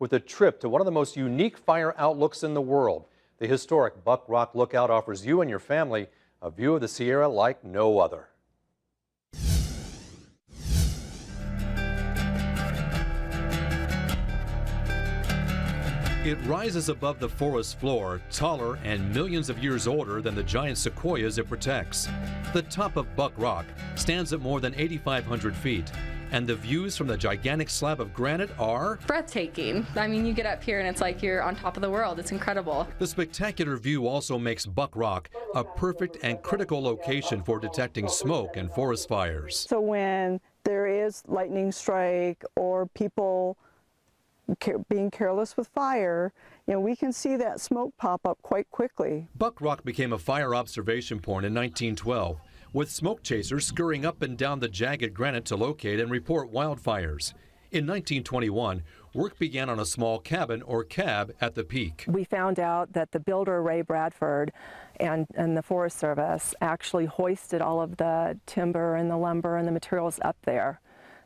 with a trip to one of the most unique fire outlooks in the world. The historic Buck Rock Lookout offers you and your family a view of the Sierra like no other. It rises above the forest floor, taller and millions of years older than the giant sequoias it protects. The top of Buck Rock stands at more than 8,500 feet, and the views from the gigantic slab of granite are breathtaking. I mean, you get up here and it's like you're on top of the world. It's incredible. The spectacular view also makes Buck Rock a perfect and critical location for detecting smoke and forest fires. So when there is lightning strike or people being careless with fire, we can see that smoke pop up quite quickly. Buck Rock became a fire observation point in 1912, with smoke chasers scurrying up and down the jagged granite to locate and report wildfires. In 1921, work began on a small cabin or cab at the peak. We found out that the builder, Ray Bradford, and the Forest Service actually hoisted all of the timber and the lumber and the materials up there.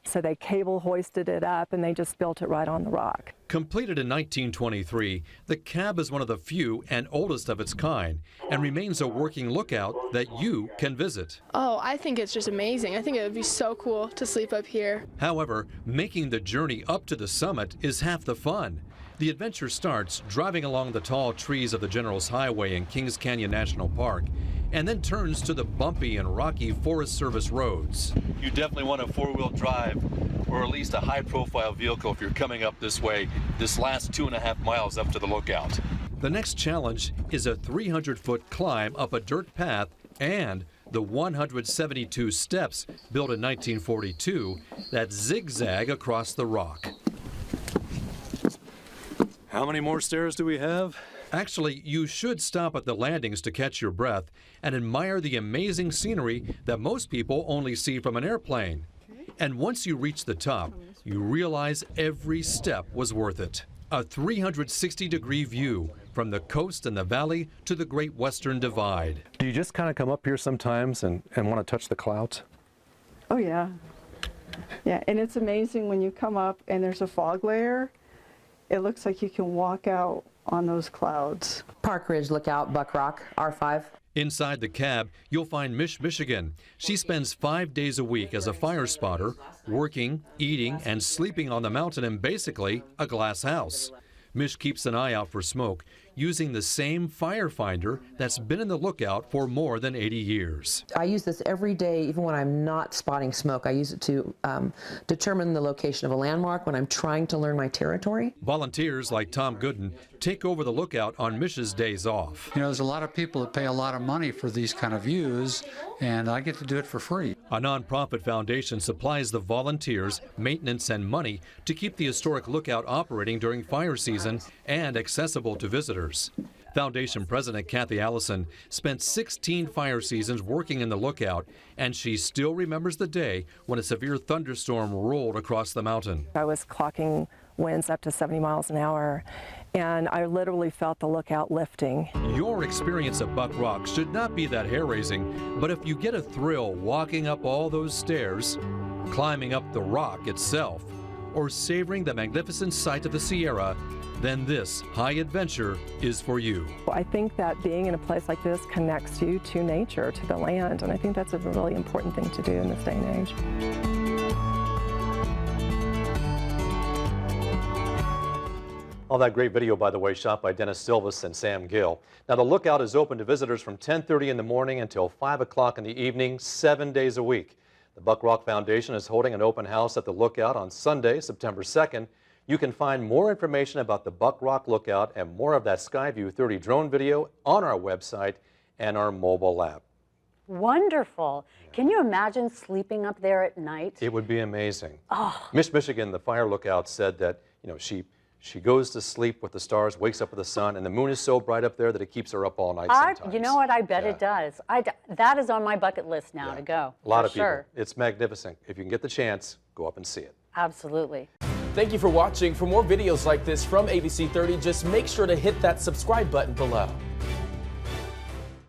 So they cable hoisted it up and they just built it right on the rock. Completed in 1923, the cab is one of the few and oldest of its kind and remains a working lookout that you can visit. Oh, I think it's just amazing. I think it would be so cool to sleep up here. However, making the journey up to the summit is half the fun. The adventure starts driving along the tall trees of the General's Highway in Kings Canyon National Park and then turns to the bumpy and rocky Forest Service roads. You definitely want a four-wheel drive or at least a high-profile vehicle if you're coming up this way, this last 2.5 miles up to the lookout. The next challenge is a 300-foot climb up a dirt path and the 172 steps built in 1942 that zigzag across the rock. How many more stairs do we have? Actually, you should stop at the landings to catch your breath and admire the amazing scenery that most people only see from an airplane. And once you reach the top, you realize every step was worth it. A 360-degree view from the coast and the valley to the Great Western Divide. Do you just kind of come up here sometimes and want to touch the clouds? Oh yeah. Yeah, and it's amazing when you come up and there's a fog layer. It looks like you can walk out on those clouds. Park Ridge Lookout, Buck Rock, R5. Inside the cab, you'll find Michigan. She spends 5 days a week as a fire spotter, working, eating, and sleeping on the mountain in basically a glass house. Mish keeps an eye out for smoke using the same fire finder that's been in the lookout for more than 80 years. I use this every day, even when I'm not spotting smoke. I use it to determine the location of a landmark when I'm trying to learn my territory. Volunteers like Tom Gooden take over the lookout on Mish's days off. There's a lot of people that pay a lot of money for these kind of views, and I get to do it for free. A nonprofit foundation supplies the volunteers, maintenance, and money to keep the historic lookout operating during fire season and accessible to visitors. Foundation President Kathy Allison spent 16 fire seasons working in the lookout, and she still remembers the day when a severe thunderstorm rolled across the mountain. I was clocking winds up to 70 miles an hour, and I literally felt the lookout lifting. Your experience at Buck Rock should not be that hair-raising, but if you get a thrill walking up all those stairs, climbing up the rock itself, or savoring the magnificent sight of the Sierra, then this high adventure is for you. I think that being in a place like this connects you to nature, to the land, and I think that's a really important thing to do in this day and age. All that great video, by the way, shot by Dennis Silvas and Sam Gill. Now, the lookout is open to visitors from 10:30 in the morning until 5 o'clock in the evening, 7 days a week. The Buck Rock Foundation is holding an open house at the lookout on Sunday, September 2nd. You can find more information about the Buck Rock Lookout and more of that Skyview 30 drone video on our website and our mobile app. Wonderful. Can you imagine sleeping up there at night? It would be amazing. Oh. Michigan, the fire lookout, said that she goes to sleep with the stars, wakes up with the sun, and the moon is so bright up there that it keeps her up all night sometimes. You know what? I bet it does. That is on my bucket list now to go. A lot of people. Sure. It's magnificent. If you can get the chance, go up and see it. Absolutely. Thank you for watching. For more videos like this from ABC 30, just make sure to hit that subscribe button below.